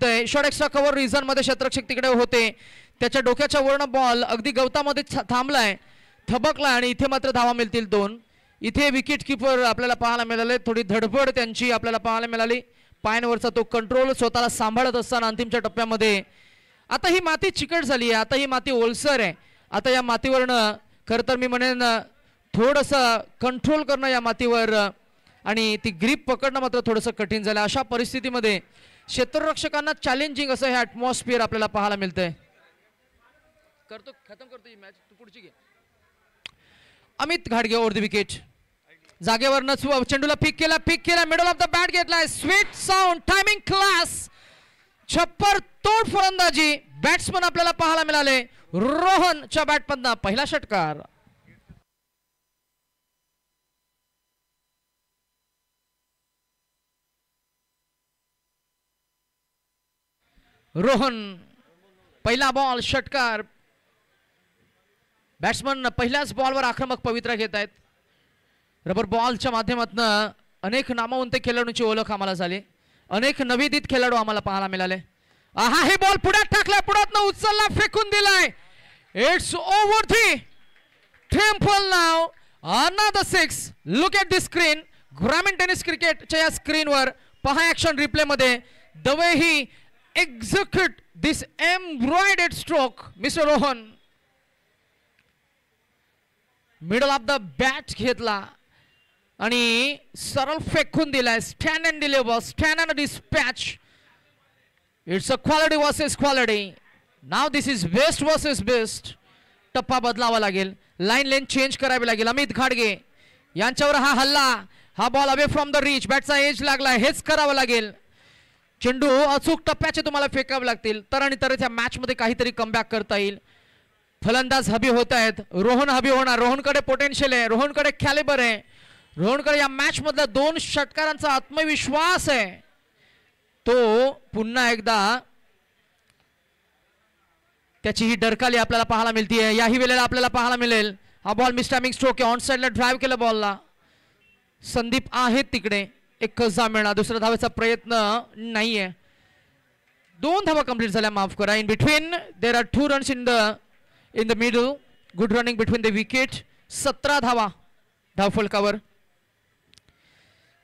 Short extra cover reason मध्ये क्षेत्ररक्षक तिकडे होते, त्याच्या डोक्याच्या वरनं बॉल अगदी गवतामध्ये थांबलाय, थबकला आणि इथे मात्र धावा मिळतील 2. इथे विकेट किपर आपल्याला पाहायला मिळाले, थोडी धडपड त्यांची आपल्याला पाहायला मिळाली, पायांवरचा तो कंट्रोल स्वतःला सांभाळत असताना अंतिमच्या टप्प्यामध्ये. आता ही माती चिकट झाली आहे, आता ही माती ओलसर आहे, आता या मातीवरनं खरं तर मी म्हणेन थोडंसं कंट्रोल करणं या मातीवर आणि ती ग्रीप पकडणं मात्र थोडंसं कठीण झालं. अशा परिस्थितीमध्ये क्षेत्ररक्षकांना चॅलेंजिंग असं हे ॲटमॉस्फिअर आपल्याला पाहायला मिळतंय. करतो खतम करतो ही मॅच, तू पुढची घे. अमित घाडगे ओव्हर द विकेट, जागेवरनच चेंडूला पिक केला, मिडल ऑफ द बॅट घेतलाय, स्वीट साऊंड, टायमिंग क्लास, छप्पर तोड फलंदाजी, बॅट्समन आपल्याला पाहायला मिळाले. रोहनच्या बॅटमधनं पहिला षटकार. रोहन पहिला बॉल षटकार. बॅट्समन पहिल्याच बॉलवर आक्रमक पवित्रा घेत आहेत. रबर बॉलच्या माध्यमातून अनेक नामवंत खेळाडूंची ओळख आम्हाला झाली, अनेक नवोदित खेळाडू आम्हाला पाहायला मिळाले. आहा, हे बॉल पुढ्यात टाकला, पुढ्यातनं उचलला, फेकून दिलाय. It's over the temple now. Another 6. Look at the screen. ग्रामीण टेनिस क्रिकेटच्या या स्क्रीनवर पहा ॲक्शन रिप्ले मध्ये the way he execute this embroidered stroke. Mr. Rohan middle of the bat घेतला आणि सरळ फेकून दिलाय. Stand and deliver, stand and dispatch. It's a quality versus quality. Now this is best versus best. टप्पा बदलावा लागेल, line lane change करावी लागेल. अमित घाडगे यांच्यावर हा हल्ला, हा ball away from the reach, बॅटचा एज लागला, हेच करावं लागेल. चेंडू अचूक टप्प्याचे तुम्हाला फेकावे लागतील, तर आणि तरच या मॅच मध्ये काहीतरी कमबॅक करता येईल. फलंदाज हबी होत आहेत, रोहन हबी होणार. रोहनकडे पोटेन्शियल आहे, रोहनकडे कॅलिबर आहे, रोहनकडे या मॅच मधल्या 2 षटकारांचा आत्मविश्वास आहे. तो पुन्हा एकदा त्याची ही डरकाली आपल्याला पाहायला मिळते. याही वेळेला आपल्याला पाहायला मिळेल हा बॉल मिसटायमिंग स्ट्रोक आहे, ऑन साइडला ड्राईव्ह केलं बॉलला. संदीप आहेत तिकडे, एक जा मिळणार, दुसरा धावेचा प्रयत्न नाहीये. 2 धावा कंप्लीट झाल्या, माफ करा. In between there are 2 runs in the middle. Good running between the wicket. 17 धावा धावफलकावर.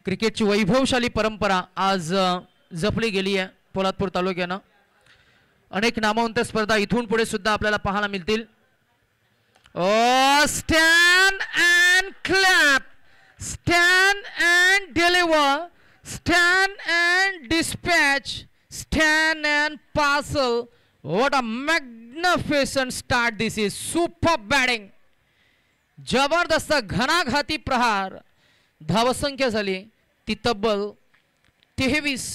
क्रिकेटची वैभवशाली परंपरा आज जपली गेली आहे पोलादपूर तालुक्यानं. अनेक नामवंत स्पर्धा इथून पुढे सुद्धा आपल्याला पाहायला मिळतील. Stand and clap, stand and deliver, stand and dispatch, stand and parcel. What a magnificent start this is. Super batting. जबरदस्त घणाघाती प्रहार. धावसंख्या झाली ती तब्बल 23.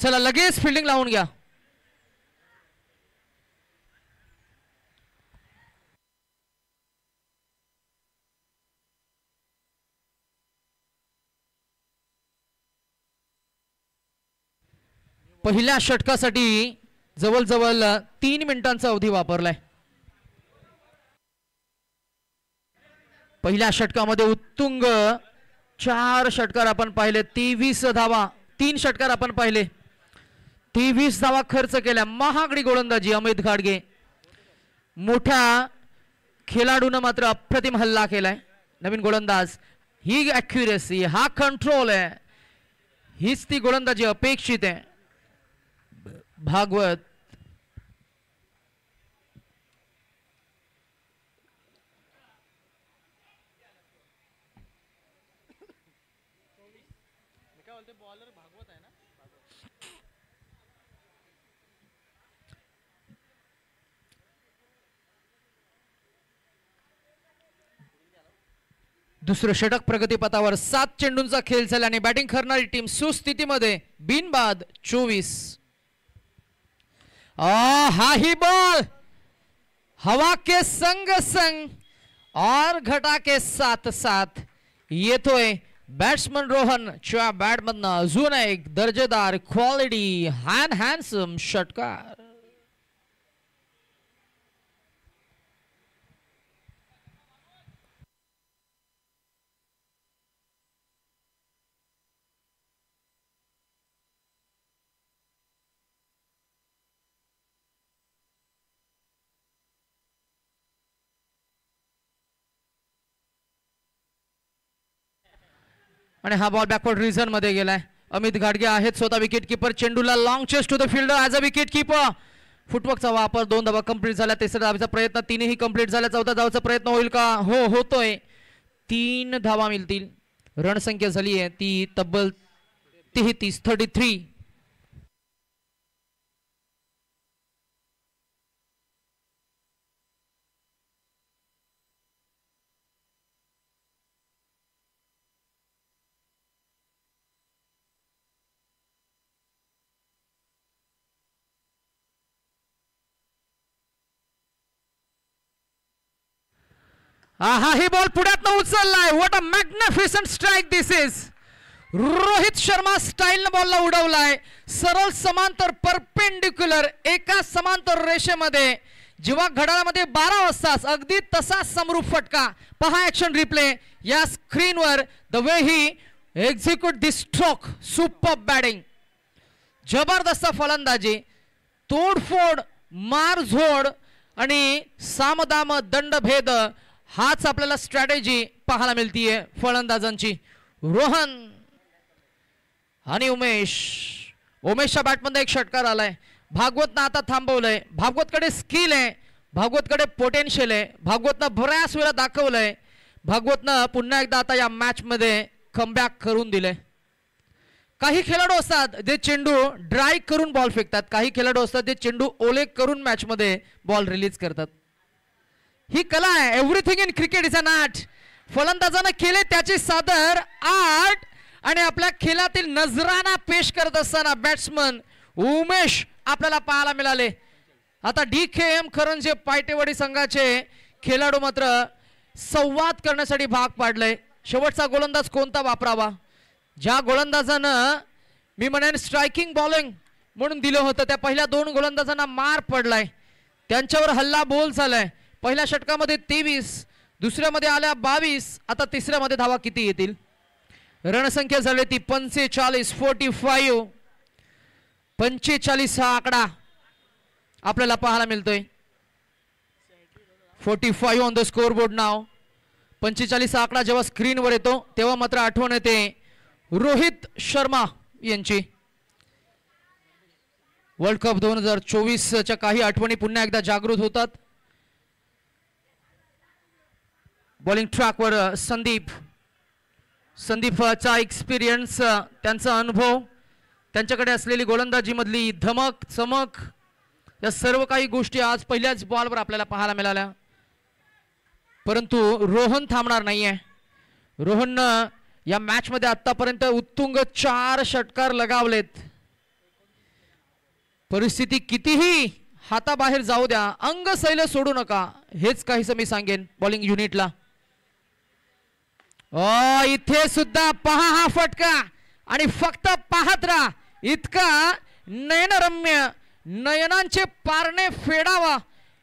चला लगेच फिल्डिंग लावून घ्या. पहिल्या षटकासाठी जवळजवळ 3 मिनिटांचा अवधी वापरलाय. पहिल्या षटकामध्ये उत्तुंग 4 षटकार आपण पाहिले, 23 धावा, 3 षटकार आपण पाहिले, 23 धावा खर्च केल्या. महागडी गोलंदाजी अमित घाडगे. मोठ्या खेळाडूनं मात्र अप्रतिम हल्ला केलाय. नवीन गोलंदाज, ही ॲक्युरेसी, हा कंट्रोल आहे, हीच ती गोलंदाजी अपेक्षित आहे. भागवत दुसरं षटक प्रगतीपथावर. 7 चेंडूंचा खेळ झाला आणि बॅटिंग करणारी टीम सुस्थितीमध्ये. बिनबाद 24. हा ही बॉल हवा के संग संग और घटा के साथ साथ येतोय. बॅट्समन रोहन च्या बॅटमधनं अजून एक दर्जेदार क्वालिटी हँडसम षटकार. आणि हा बॉल बॅकवर्ड रिझन मध्ये गेलाय. अमित घाडगे आहेत स्वतः विकेट किपर. चेंडूला long chase to the fielder as a wicket keeper. फुटवर्कचा वापर 2 धावा कंप्लीट झाला. तिसऱ्या धावेचा प्रयत्न 3ही कंप्लीट झाला. चौथ्या धावाचा प्रयत्न होईल का? हो होतोय. 3 धावा मिळतील. रणसंख्या झाली आहे ती तब्बल 33. हा ही बॉल पुढ्यात उचललाय. What a magnificent strike this is. Rohit Sharma style बॉलला उडवलाय. सरळ समांतर परपेंडिक्युलर एका समांतर रेषेमध्ये. जेव्हा घड्याळामध्ये 12 वाजताच अगदी तसा समरूप फटका. पहा ऍक्शन रिप्ले या स्क्रीनवर. The way he execute this stroke. Super batting. जबरदस्त फलंदाजी. तोडफोड मारझोड आणि सामदाम दंडभेद हाच आपल्याला स्ट्रॅटेजी पाहायला मिळतीये फलंदाजांची. रोहन आणि उमेशच्या बॅटमध्ये एक षटकार आलाय. भागवतनं आता थांबवलंय. भागवतकडे स्किल आहे. भागवतकडे पोटेन्शियल आहे. भागवतनं बऱ्याच वेळा दाखवलंय. भागवतनं पुन्हा एकदा आता या मॅच मध्ये कमबॅक करून दिले. काही खेळाडू असतात जे चेंडू ड्राय करून बॉल फेकतात. काही खेळाडू असतात जे चेंडू ओले करून मॅच मध्ये बॉल रिलीज करतात. ही कला आहे. Everything in cricket is an art. फलंदाजानं केले त्याचे सादर आर्ट. आणि आपल्या खेळातील नजराना पेश करत असताना बॅट्समन उमेश आपल्याला पाहायला मिळाले. आता DKM करंजे पायटेवाडी संघाचे खेळाडू मात्र संवाद करण्यासाठी भाग पाडले. शेवटचा गोलंदाज कोणता वापरावा. ज्या गोलंदाजानं मी म्हणेन स्ट्रायकिंग बॉलिंग म्हणून दिलं होतं त्या पहिल्या 2 गोलंदाजांना मार पडलाय. त्यांच्यावर हल्ला बोल झालाय. पहिल्या षटकामध्ये 23, दुसऱ्यामध्ये आल्या 22. आता तिसऱ्यामध्ये धावा किती येतील. रणसंख्या झाली ती 45. 45 हा आकडा आपल्याला पाहायला मिळतोय. 45 ऑन द स्कोर बोर्ड नाव. 45 हा आकडा जेव्हा स्क्रीनवर येतो तेव्हा मात्र आठवण येते रोहित शर्मा यांची. वर्ल्ड कप 2024च्या काही आठवणी पुन्हा एकदा जागृत होतात. बॉलिंग ट्रॅकवर संदीपचा एक्सपिरियन्स, त्यांचा अनुभव, त्यांच्याकडे असलेली गोलंदाजी मधली धमक चमक, या सर्व काही गोष्टी आज पहिल्याच बॉलवर आपल्याला पाहायला मिळाल्या. परंतु रोहन थांबणार नाहीये. रोहननं या मॅच मध्ये आतापर्यंत उत्तुंग 4 षटकार लगावलेत. परिस्थिती कितीही हाताबाहेर जाऊ द्या, अंग सैल सोडू नका, हेच काहीसं मी सांगेन बॉलिंग युनिटला. इथे सुद्धा पहा हा फटका आणि फक्त पाहत राहा. इतका नयनरम्य, नयनांचे पारणे फेडावा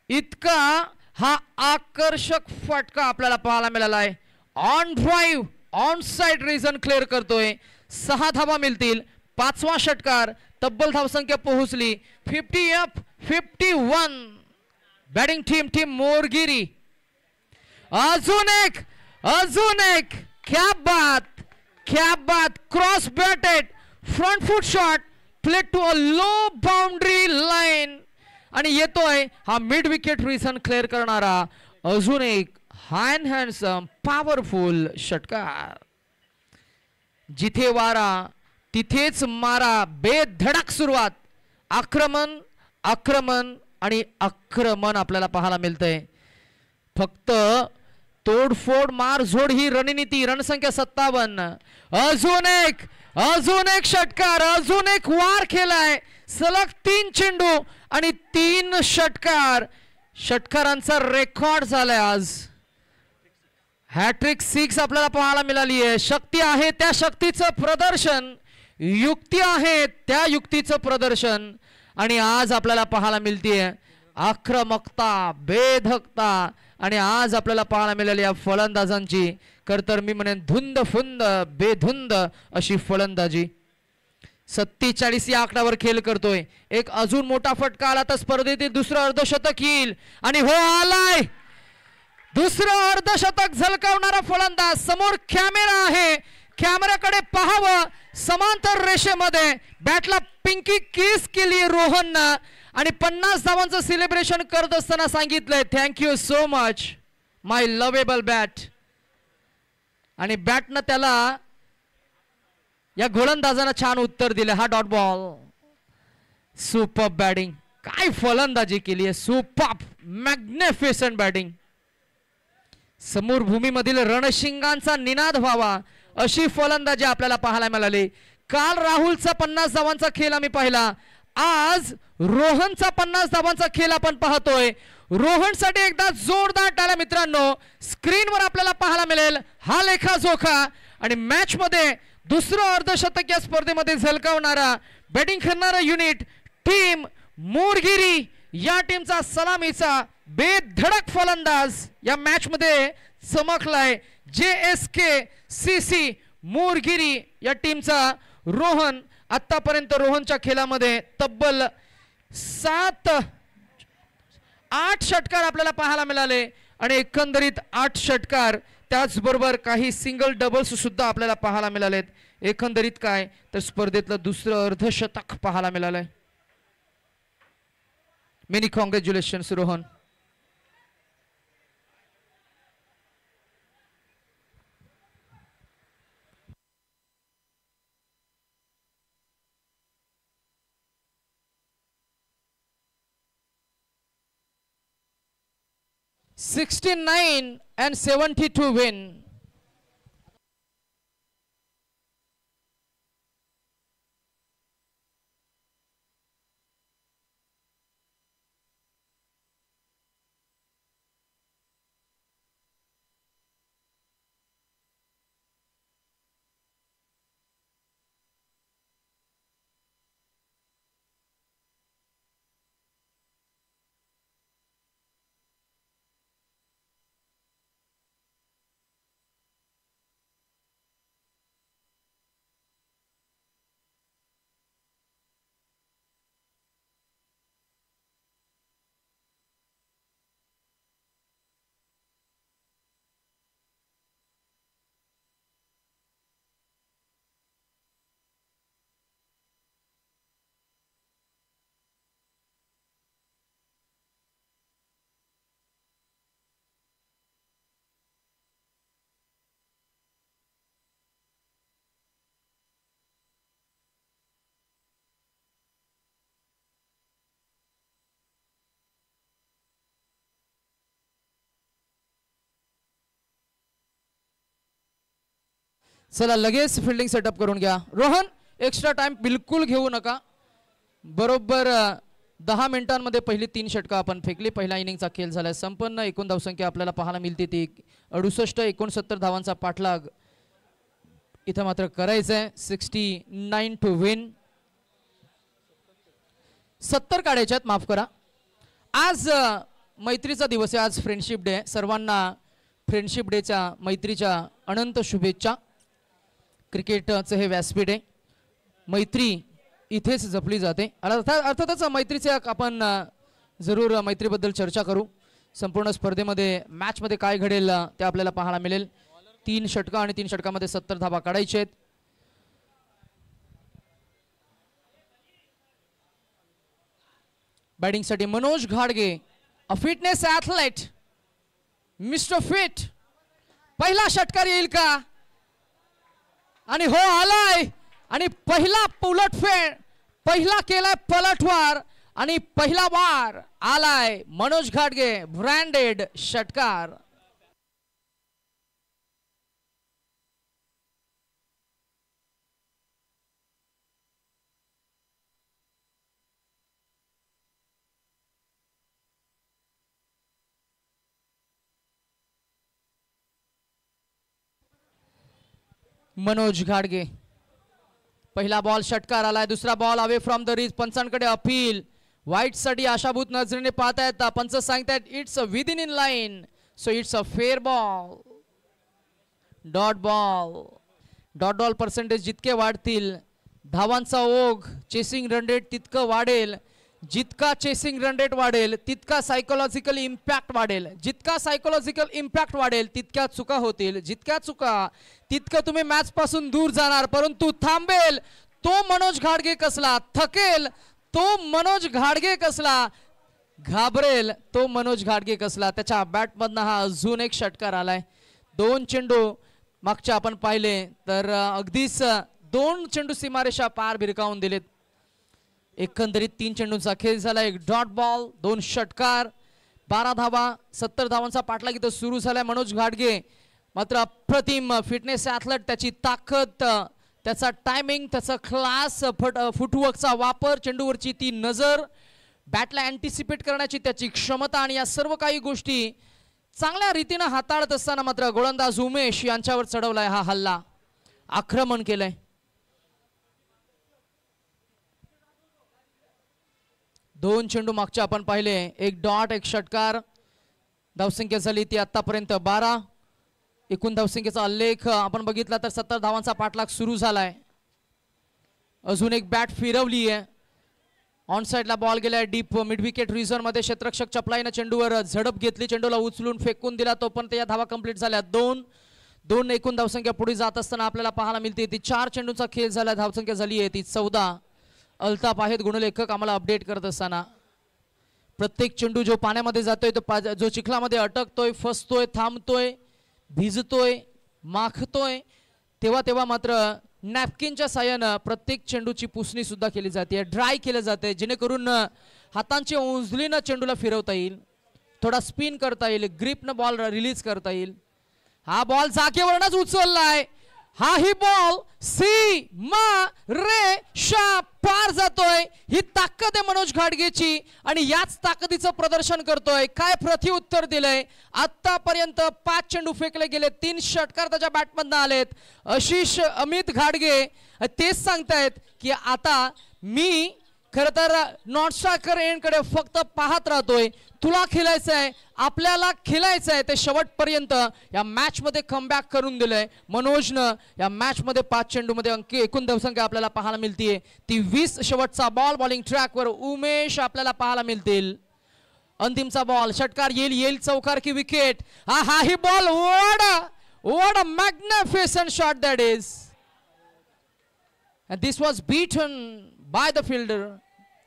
इतका हा आकर्षक फटका आपल्याला पाहायला मिळाला आहे. On drive on side region clear करतोय. 6 धावा मिळतील. 5वा षटकार. तब्बल धावसंख्या पोहोचली 51. Batting team Morgiri. अजून एक क्या बात cross batted front foot shot played to a low boundary line आणि येतोय हा मिड विकेट रिजन क्लिअर करणारा अजून एक हाय हँडसम पॉवरफुल षटकार. जिथे वारा तिथेच मारा. बेधडक सुरुवात. आक्रमण आणि आक्रमण आपल्याला पाहायला मिळतंय. फक्त तोडफोड मारझोड ही रणनीती. रणसंख्या 57. अजून एक षटकार. अजून एक वार केलाय. सलग 3 चेंडू आणि 3 षटकार. षटकारांचा रेकॉर्ड झालाय आज. हॅट्रिक 6 आपल्याला पाहायला मिळाली आहे. शक्ती आहे त्या शक्तीचं प्रदर्शन, युक्ती आहे त्या युक्तीचं प्रदर्शन आणि आज आपल्याला पाहायला मिळतीये आक्रमकता, बेधकता आणि आज आपल्याला पाहायला मिळाली या फलंदाजांची तर मी म्हणेन धुंद फुंद बेधुंद अशी फलंदाजी. 47 या आकड्यावर खेळ करतोय. एक अजून मोठा फटका आला तर स्पर्धेतील दुसरं अर्धशतक येईल आणि हो आलाय दुसरं अर्धशतक झलकावणारा फलंदाज. समोर कॅमेरा आहे. कॅमेराकडे पाहावं, समांतर रेषेमध्ये बॅटला पिंकी किस केली रोहननं आणि 50 धावांचं सेलिब्रेशन करत असताना सांगितलंय थँक्यू सो मच माय लवेबल बॅट. आणि बॅटनं त्याला या गोलंदाजानं छान उत्तर दिलं. हा डॉट बॉल. सुपर बॅटिंग, काय फलंदाजी केली आहे, सुपर मॅग्निफिसंट बॅटिंग. समोर भूमीमधील रणशिंगांचा निनाद व्हावा अशी फलंदाजी आपल्याला पाहायला मिळाली. काल राहुलचा 50 धावांचा खेळ आम्ही पाहिला, आज रोहनचा 50 धावांचा खेळ आपण पाहतोय. रोहनसाठी एकदा जोरदार टाळ्या मित्रांनो. स्क्रीनवर आपल्याला पाहायला मिळेल हा लेखाजोखा. आणि मॅच मध्ये दुसरं अर्धशतक या स्पर्धेमध्ये झलकावणारा बॅटिंग करणारा युनिट टीम मोरगिरी, या टीमचा सलामीचा बेधडक फलंदाज या मॅच मध्ये चमकलाय. JSK CC मोरगिरी या टीमचा रोहन. आतापर्यंत रोहनच्या खेळामध्ये तब्बल 8 षटकार आपल्याला पाहायला मिळाले आणि एकंदरीत 8 षटकार, त्याचबरोबर काही सिंगल डबल्स सुद्धा आपल्याला पाहायला मिळालेत. एकंदरीत काय तर स्पर्धेतलं दुसरं अर्धशतक पाहायला मिळालंय. Many congratulations Rohan. and 72 win. चला लगेच फिल्डिंग सेटअप करून घ्या. रोहन एक्स्ट्रा टाइम बिलकुल घेऊ नका. बरोबर 10 मिनिटांमध्ये पहिली 3 षटकं आपण फेकली. पहिला इनिंगचा खेळ झाला संपन्न. एकूण धावसंख्या आपल्याला पाहायला मिळते ती 68-69 धावांचा पाठलाग इथं मात्र करायचं आहे. 69 टू विन. 70 काढायच्यात, माफ करा. आज मैत्रीचा दिवस आहे, आज फ्रेंडशिप डे आहे. सर्वांना फ्रेंडशिप डेच्या मैत्रीच्या अनंत शुभेच्छा. क्रिकेटचं हे व्यासपीठ आहे, मैत्री इथेच जपली जाते. अर्थातच मैत्रीचे आपण जरूर मैत्रीबद्दल चर्चा करू. संपूर्ण स्पर्धेमध्ये मॅचमध्ये काय घडेल ते आपल्याला पाहायला मिळेल. 3 षटकं आणि 3 षटकामध्ये 70 धावा काढायचे आहेत. बॅटिंगसाठी मनोज घाडगे, a fitness athlete, mister fit. पहिला षटकार येईल का? आणि हो आलाय. आणि पहिला उलटफेर, पहिला केलाय पलटवार आणि पहिला वार आलाय. मनोज घाडगे ब्रँडेड षटकार. मनोज घाडगे, पहिला बॉल षटकार आलाय. दुसरा ball away from the reach. पंचांकडे अपील. वाईट साठी आशाभूत नजरेने पाहतायत. पंच सांगतायत it's within line, so it's a fair ball. Dot ball. Dot ball percentage जितके वाढतील, धावांचा ओघ, चेसिंग रन रेट तितकं वाढेल. जितका चेसिंग रन रेट वाढेल तितका सायकोलॉजिकल इम्पॅक्ट वाढेल. जितका सायकोलॉजिकल इम्पॅक्ट वाढेल तितक्या चुका होतील. जितक्या चुका तितकं तुम्ही मॅच पासून दूर जाणार. परंतु थांबेल तो मनोज घाडगे कसला, थकेल तो मनोज घाडगे कसला, घाबरेल तो मनोज घाडगे कसला. त्याच्या बॅटमधनं हा अजून एक षटकार आलाय. 2 चेंडू मागच्या आपण पाहिले तर अगदीच 2 चेंडू सीमारेषा पार भिरकावून दिलेत. एकंदरीत 3 चेंडूंचा खेळ झाला. 1 डॉट बॉल, 2 षटकार, 12 धावा, 70 धावांचा पाठलाग इथं सुरू झालाय. मनोज घाडगे मात्र अप्रतिम फिटनेस ॲथलेट, त्याची ताकद, त्याचा टायमिंग, त्याचा क्लास, फुटवर्कचा वापर, चेंडूवरची ती नजर, बॅटला अँटिसिपेट करण्याची त्याची क्षमता आणि या सर्व काही गोष्टी चांगल्या रीतीने हाताळत असताना मात्र गोलंदाज उमेश यांच्यावर चढवलाय हा हल्ला, आक्रमण केलंय. दोन चेंडू मागच्या आपण पाहिले. 1 डॉट, 1 षटकार. धावसंख्या झाली ती आतापर्यंत 12. एकूण धावसंख्येचा उल्लेख आपण बघितला तर 70 धावांचा पाठलाग सुरू झालाय. अजून एक बॅट फिरवली आहे. ऑन साइडला बॉल गेलाय डीप मिड विकेट रिझन मध्ये. क्षेत्ररक्षक चपलाईने चेंडूवर झडप घेतली, चेंडूला उचलून फेकून दिला. तोपर्यंत या धावा कंप्लीट झाल्या. 2 एकूण धावसंख्या पुढे जात असताना आपल्याला पाहायला मिळते ती 4 चेंडूंचा खेळ झाला. धावसंख्या झाली आहे ती 14. अल्ताफ आहेत गुणलेखक आम्हाला अपडेट करत असताना. प्रत्येक चेंडू जो पाण्यामध्ये जातोय तो जो चिखलामध्ये अटकतोय, फसतोय, थांबतोय, भिजतोय, माखतोय, तेव्हा मात्र नॅपकिनच्या साहाय्यानं प्रत्येक चेंडूची पुसणी सुद्धा केली जाते, ड्राय केलं जाते, जेणेकरून हातांच्या उंजलीनं चेंडूला फिरवता येईल, थोडा स्पिन करता येईल, ग्रिपनं बॉल रिलीज करता येईल. हा बॉल जागेवरच उचललाय. हा ही बॉल सीमारेषा पार जातोय. ही ताकद आहे मनोज घाडगेची आणि याच ताकदीचं प्रदर्शन करतोय. काय प्रत्युत्तर दिलंय. आतापर्यंत 5 चेंडू फेकले गेले, 3 षटकार त्याच्या बॅटमधनं आलेत. आशिष अमित घाडगे तेच सांगतायत की आता मी खरं तर नॉट स्ट्रायकर एंडकडे फक्त पाहत राहतोय. तुला खेळायचंय, आपल्याला खेळायचंय ते शेवटपर्यंत. या मॅच मध्ये कमबॅक करून दिलंय मनोजनं. या मॅच मध्ये 5 चेंडू मध्ये एकूण धावसंख्या आपल्याला पाहायला मिळतीये ती 20. शेवटचा बॉल बॉलिंग ट्रॅकवर उमेश आपल्याला पाहायला मिळतील. अंतिमचा बॉल, षटकार येईल चौकार की विकेट. हा ही ball, what a magnificent shot that is. And this was beaten by the fielder.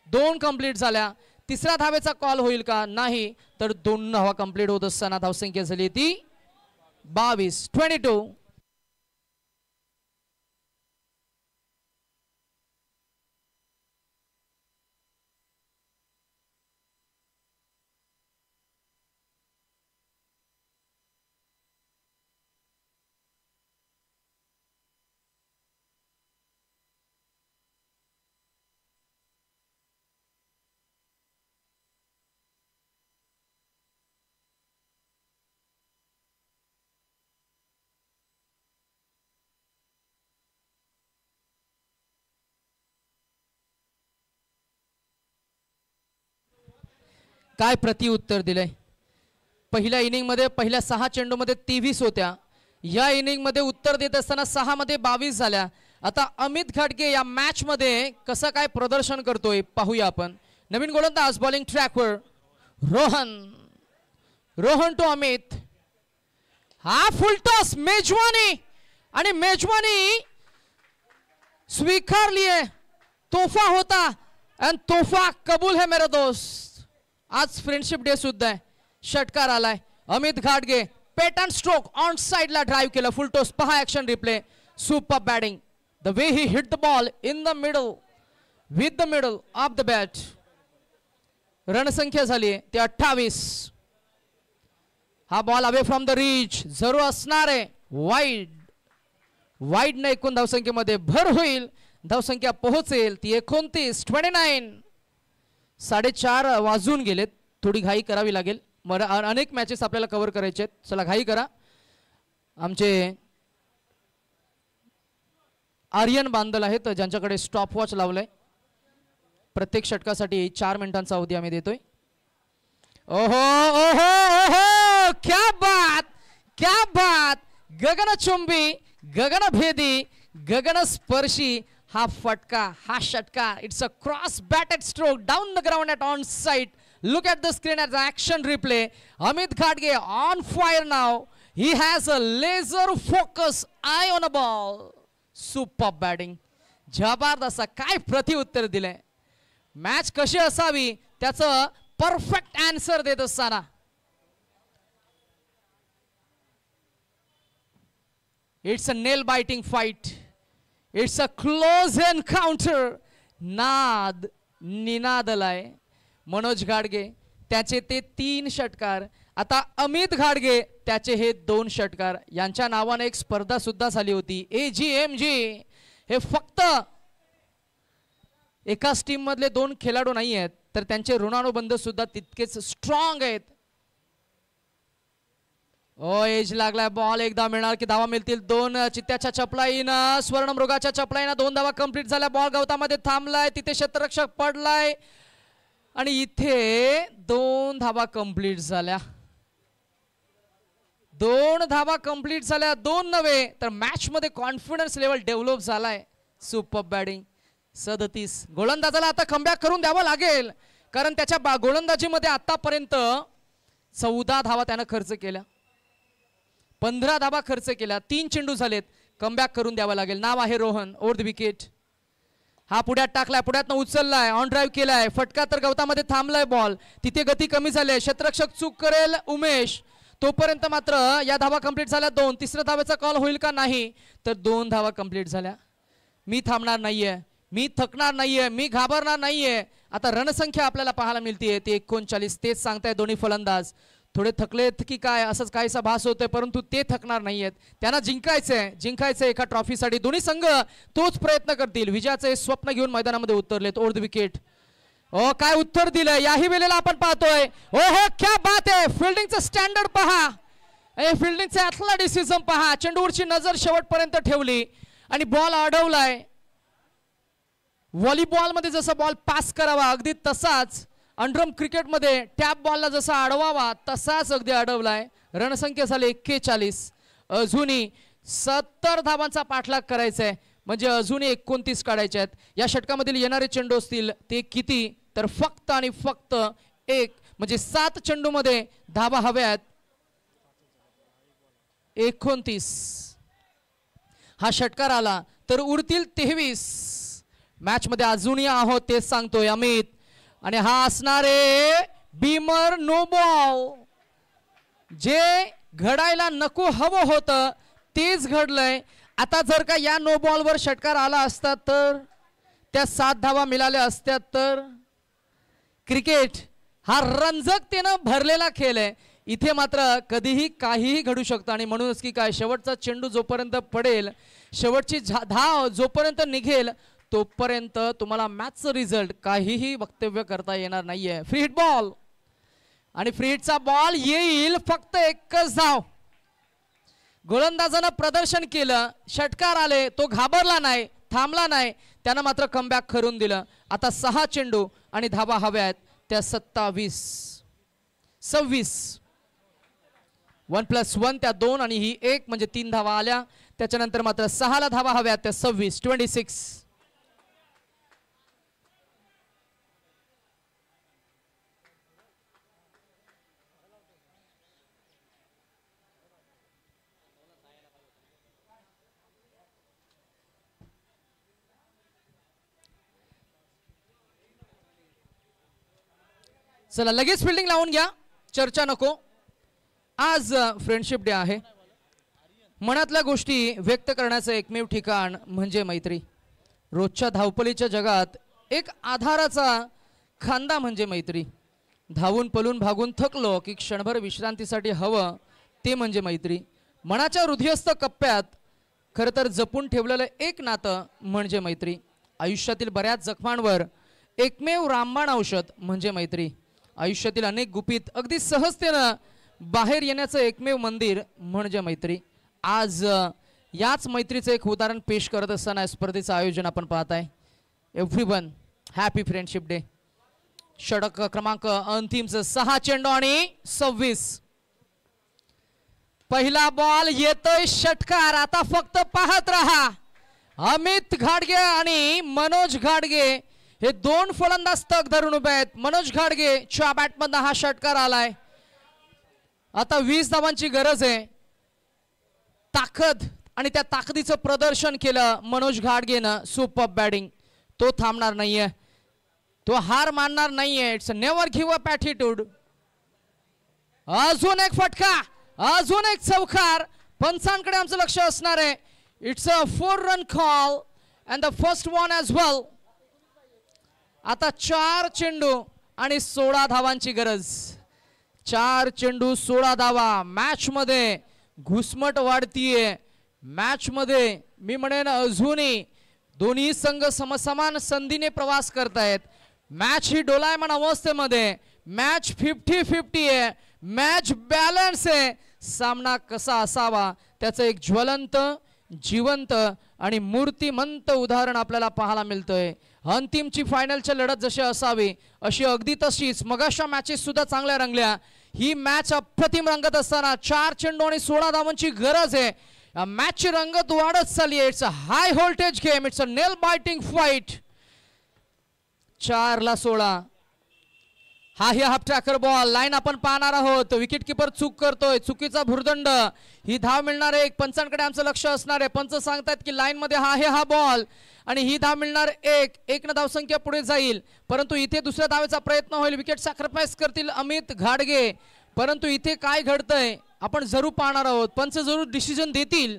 2 complete झाल्या. तिसऱ्या धावेचा कॉल होईल का? नाही. तर 2 धावा कंप्लीट होत असताना धावसंख्या झाली ती 22. काय प्रतिउत्तर दिलंय. पहिल्या इनिंग मध्ये पहिल्या 6 चेंडू मध्ये 23 होत्या. या इनिंग मध्ये उत्तर देत असताना 6 मध्ये 22 झाल्या. आता अमित घाडगे या मॅच मध्ये कसं काय प्रदर्शन करतोय पाहूया आपण. नवीन गोलंदाज बॉलिंग ट्रॅकवर रोहन टू अमित. हा फुलटॉस मेजवानी आणि मेजवानी स्वीकारली आहे. तोहफा होता आणि तोहफा कबूल है मेरे दोस्त. आज फ्रेंडशिप डे सुद्धा आहे. षटकार आलाय. अमित घाडगे पेट अँड स्ट्रोक ऑन साइडला ड्राइव्ह केलं. फुल टॉस पहा action replay. Super batting. The way he hit the ball in the middle with the middle of the bat. रणसंख्या झाली ती 28. हा ball away from the reach जरूर असणार आहे. वाईड न एकूण धावसंख्येमध्ये भर होईल. धावसंख्या पोहोचेल ती 29. 4:30 वाजून गेलेत. थोडी घाई करावी लागेल. अनेक मॅचेस आपल्याला कव्हर करायचे आहेत. चला घाई करा. आमचे आर्यन बांदल आहेत ज्यांच्याकडे स्टॉप वॉच लावलाय. प्रत्येक षटकासाठी 4 मिनिटांचा अवधी आम्ही देतोय. ओहो ओहो ओहो, क्या बात. गगनचुंबी, गगनभेदी, गगनस्पर्शी हा फटका, हा षटका, it's a cross batted stroke down the ground at on side. Look at the screen as action replay. Amit Ghadge on fire now. He has a laser focus eye on a ball. Superb batting. जबरदस्त काय प्रत्युत्तर दिले. Match कशी असावी त्याचं perfect answer देत असताना it's a nail biting fight. It's a close encounter. नाद निनादलाय मनोज घाडगे, त्याचे ते 3 षटकार. आता अमित घाडगे त्याचे हे 2 षटकार. यांच्या नावाने एक स्पर्धा सुद्धा झाली होती AGMG. हे फक्त एकाच टीम मधले 2 खेळाडू नाही आहेत तर त्यांचे ऋणानुबंध सुद्धा तितकेच स्ट्रॉंग आहेत. ओ एज लागलाय. बॉल एकदा मिळणार की धावा मिळतील. 2 चित्त्याच्या चपलाईनं, स्वर्णमृगाच्या चपलाईनं 2 धावा कंप्लीट झाल्या. बॉल गवतामध्ये थांबलाय. तिथे क्षेत्ररक्षक पडलाय आणि इथे 2 धावा कंप्लीट झाल्या. 2 धावा कंप्लीट झाल्या. 2 नव्हे तर मॅच मध्ये कॉन्फिडन्स लेवल डेव्हलप झालाय. Super batting. 37. गोलंदाजाला आता कमबॅक करून द्यावं लागेल कारण त्याच्या गोलंदाजीमध्ये आतापर्यंत 14 धावा त्यानं खर्च केल्या. 15 धावा खर्च केल्या. 3 चेंडू झालेत. कमबॅक करून द्यावं लागेल. नाव आहे रोहन. Over the wicket. हा पुढ्यात टाकलाय. पुढ्यातनं उचललाय. ऑन ड्राईव्ह केलाय. फटका तर गवतामध्ये थांबलाय. बॉल तिथे गती कमी झाली. क्षेत्ररक्षक चूक करेल उमेश. तोपर्यंत मात्र या धावा कंप्लीट झाल्या 2. तिसऱ्या धावेचा कॉल होईल का नाही तर 2 धावा कंप्लीट झाल्या. मी थांबणार नाहीये. मी थकणार नाहीये. मी घाबरणार नाहीये. आता रणसंख्या आपल्याला पाहायला मिळते ते 39. तेच सांगताय दोन्ही फलंदाज. थोडे थकलेत की काय असंच काहीसा भास होतोय परंतु ते थकणार नाहीयेत. त्यांना जिंकायचंय एका ट्रॉफीसाठी. दोन्ही संघ तोच प्रयत्न करतील. विजयाचे स्वप्न घेऊन मैदानामध्ये उतरलेत. Over the wicket. ओ काय उत्तर दिलंय याही वेळेला आपण पाहतोय. ओ हो क्या बात आहे. फिल्डिंगचं स्टँडर्ड पहा. फिल्डिंगचं ॲथलेटिसिझम पहा. चेंडूवरची नजर शेवटपर्यंत ठेवली आणि बॉल अडवलाय. व्हॉलीबॉल मध्ये जसं बॉल पास करावा अगदी तसाच अंडरम क्रिकेट मध्ये टॅप बॉलला जसा अडवावा तसाच अगदी अडवलाय. रणसंख्या झाली 41. अजूनही 70 धावांचा पाठलाग करायचा आहे म्हणजे अजूनही 29 काढायचे आहेत. या षटकामधील येणारे चेंडू असतील ते किती तर फक्त आणि फक्त 1 म्हणजे 7 चेंडू मध्ये धावा हव्यात. 29. हा षटकार आला तर उरतील 23. मॅच मध्ये अजूनही आहोत तेच सांगतोय अमित. आणि हा असणारे बीमर नो बॉल. जे घडायला नको हवं होतं तेच घडलंय. आता जर का या नो बॉल वर षटकार आला असता तर त्या 7 धावा मिळाल्या असत्या तर. क्रिकेट हा रंजकतेनं भरलेला खेळ आहे. इथे मात्र कधीही काहीही घडू शकतं आणि म्हणूनच की काय शेवटचा चेंडू जोपर्यंत पडेल शेवटची धाव जोपर्यंत निघेल तोपर्यंत तुम्हाला मॅचचा रिझल्ट काहीही वक्तव्य करता येणार नाहीये. फ्री हिट बॉल आणि फ्री हिटचा बॉल येईल फक्त 1च धाव. गोलंदाजानं प्रदर्शन केलं. षटकार आले. तो घाबरला नाही. थांबला नाही. त्यानं मात्र कमबॅक करून दिलं. आता 6 चेंडू आणि धावा हव्यात त्या 27. 26. 1+1 त्या 2 आणि ही 1 म्हणजे 3 धावा आल्या. त्याच्यानंतर मात्र 6ला धावा हव्यात त्या 26. 26. चला लगेच फिल्डिंग लावून घ्या. चर्चा नको. आज फ्रेंडशिप डे आहे. मनातल्या गोष्टी व्यक्त करण्याचं एकमेव ठिकाण म्हणजे मैत्री. रोजच्या धावपळीच्या जगात एक आधाराचा खांदा म्हणजे मैत्री. धावून पळून भागून थकलो की क्षणभर विश्रांतीसाठी हवं ते म्हणजे मैत्री. मनाच्या हृदयस्थ कप्प्यात खरं तर जपून ठेवलेलं एक नातं म्हणजे मैत्री. आयुष्यातील बऱ्याच जखमांवर एकमेव रामबाण औषध म्हणजे मैत्री. आयुष्यातील अनेक गुपित अगदी सहजतेनं बाहेर येण्याचं एकमेव मंदिर म्हणजे मैत्री. आज याच मैत्रीचं एक उदाहरण पेश करत असताना स्पर्धेचं आयोजन आपण पाहताय. Everyone happy friendship day. षटक क्रमांक अंतिमचं 6 चेंडू आणि 26. पहिला बॉल येतोय षटकार. आता फक्त पाहत रहा. अमित घाडगे आणि मनोज घाडगे हे दोन फलंदाज तग धरून उभे आहेत. मनोज घाडगे च्या बॅटमधून हा षटकार आलाय. आता 20 धावांची गरज आहे. ताकद आणि त्या ताकदीचं प्रदर्शन केलं मनोज घाडगेनं. Super batting. तो थांबणार नाहीये, तो हार मानणार नाहीये. It's never give up attitude. अजून एक फटका, अजून एक चौकार. पंचांकडे आमचं लक्ष असणार आहे. It's a 4 run call and the first one as well. आता 4 चेंडू आणि 16 धावांची गरज. 4 चेंडू 16 धावा. मॅच मध्ये घुसमट वाढतीये. मॅच मध्ये मी म्हणेन अजूनही दोन्ही संघ समसमान संधीने प्रवास करतायत. मॅच ही डोलायमान अवस्थेमध्ये. मॅच 50-50 आहे. मॅच बॅलन्स आहे. सामना कसा असावा त्याचं एक ज्वलंत, जिवंत आणि मूर्तिमंत उदाहरण आपल्याला पाहायला मिळतंय. अंतिमची फायनलच्या लढत जशी असावी अशी अगदी तशीच मगाशा मॅचेस सुद्धा चांगल्या रंगल्या. ही मॅच अप्रतिम रंगत असताना 4 चेंडू आणि 16 धावांची गरज आहे. मॅचची रंगत वाढत चालली आहे. It's a high voltage game. It's a nail biting fight. 4 ला 16. हा ही हाफ ट्रॅकर बॉल. लाईन आपण पाहणार आहोत. विकेट किपर चूक करतोय. चुकीचा भुर्दंड. ही धाव मिळणार आहे. पंचांकडे आमचं लक्ष असणार आहे. पंच सांगतायत की लाईन मध्ये हा बॉल आणि ही धाव मिळणार. एक न धावसंख्या पुढे जाईल. परंतु इथे दुसऱ्या धावेचा प्रयत्न होईल. विकेट सॅक्रिफाईस करतील अमित घाडगे. परंतु इथे काय घडतंय आपण जरूर पाहणार आहोत. पंच जरूर डिसिजन देतील.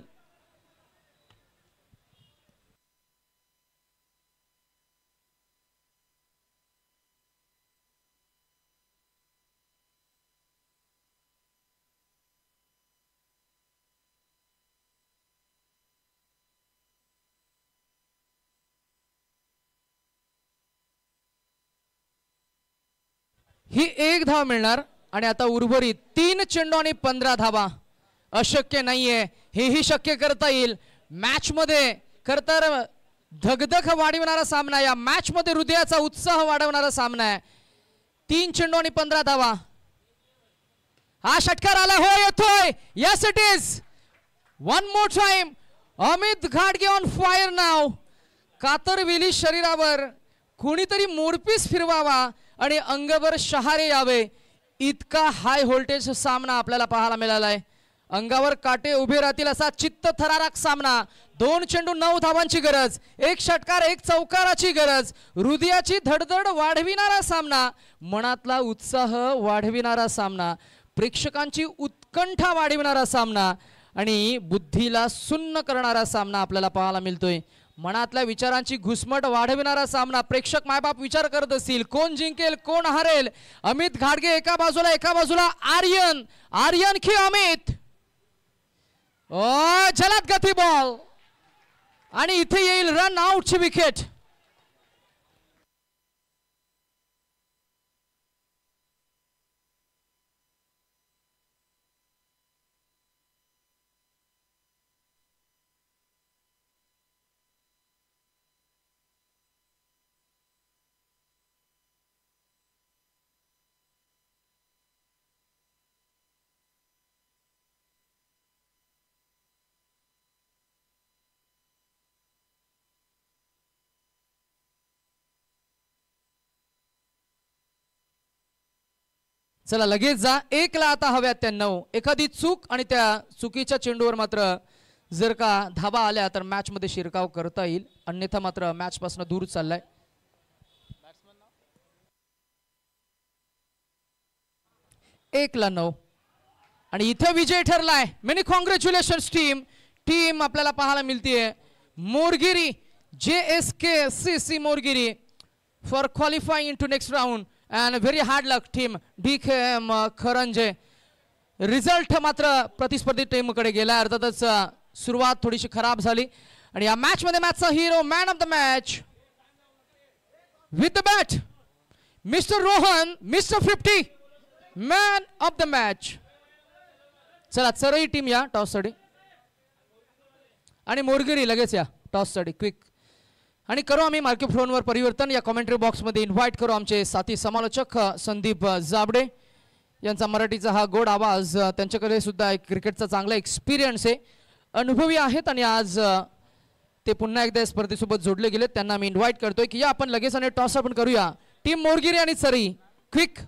ही 1 धाव मिळणार आणि आता उर्वरित 3 चेंडू आणि 15 धावा. अशक्य नाहीये, हेही शक्य करता येईल. मॅच मध्ये खरतर धगधग वाढविणारा सामना. या मॅच मध्ये हृदयाचा उत्साह वाढवणारा सामना आहे. 3 चेंडू आणि 15 धावा. हा षटकार आला. हो येतोय. Yes it is. One more time. Amit घाडगे ऑन फायर नाव. कातरविली शरीरावर कोणीतरी मोरपीस फिरवावा आणि अंगावर शहारे यावे इतका हाय व्होल्टेज सामना आपल्याला पाहायला मिळालाय. अंगावर काटे उभे राहतील असा चित्त थरारक सामना. 2 चेंडू 9 धावांची गरज. 1 षटकार 1 चौकाराची गरज. हृदयाची धडधड वाढविणारा सामना. मनातला उत्साह वाढविणारा सामना. प्रेक्षकांची उत्कंठा वाढविणारा सामना आणि बुद्धीला सुन्न करणारा सामना आपल्याला पाहायला मिळतोय. मनातल्या विचारांची घुसमट वाढविणारा सामना. प्रेक्षक मायबाप विचार करत असतील कोण जिंकेल कोण हारेल. अमित घाडगे एका बाजूला आर्यन की अमित. जलद गती बॉल आणि इथे येईल रन आउटची विकेट. चला लगेच जा. 1 ला आता हव्यात त्या 9. एखादी चूक आणि त्या चुकीच्या चेंडूवर मात्र जर का धावा आल्या तर मॅच मध्ये शिरकाव करता येईल. अन्यथा मात्र मॅच पासून दूर चाललाय. 1 ला 9 आणि इथे विजय ठरलाय. मेनी कॉंग्रॅच्युलेशन्स टीम आपल्याला पाहायला मिळतीये. Morgiri JSKCC Morgiri for qualifying into next round and very hard luck team DKM खरंजे. रिझल्ट मात्र प्रतिस्पर्धी टीम कडे गेला. अर्थातच सुरुवात थोडीशी खराब झाली आणि या मॅच मध्ये मॅचचा hero man of the match with the bat mister Rohan mister 50 man of the match. चला चरई टीम या टॉस साठी आणि मोरगिरी लगेच या टॉस साठी क्विक. आणि करू आम्ही मार्केटफ्लोनवर परिवर्तन. या कॉमेंट्री बॉक्समध्ये इन्व्हाइट करू आमचे साथी समालोचक संदीप जाबडे यांचा मराठीचा हा गोड आवाज. त्यांच्याकडे सुद्धा एक क्रिकेटचा चांगला एक्सपिरियन्स आहे, अनुभवी आहेत आणि आज ते पुन्हा एकदा या स्पर्धेसोबत जोडले गेले. त्यांना मी इन्व्हाइट करतोय की या आपण लगेच आणि टॉस आपण करूया. टीम मोरगिरी आणि सरी क्विक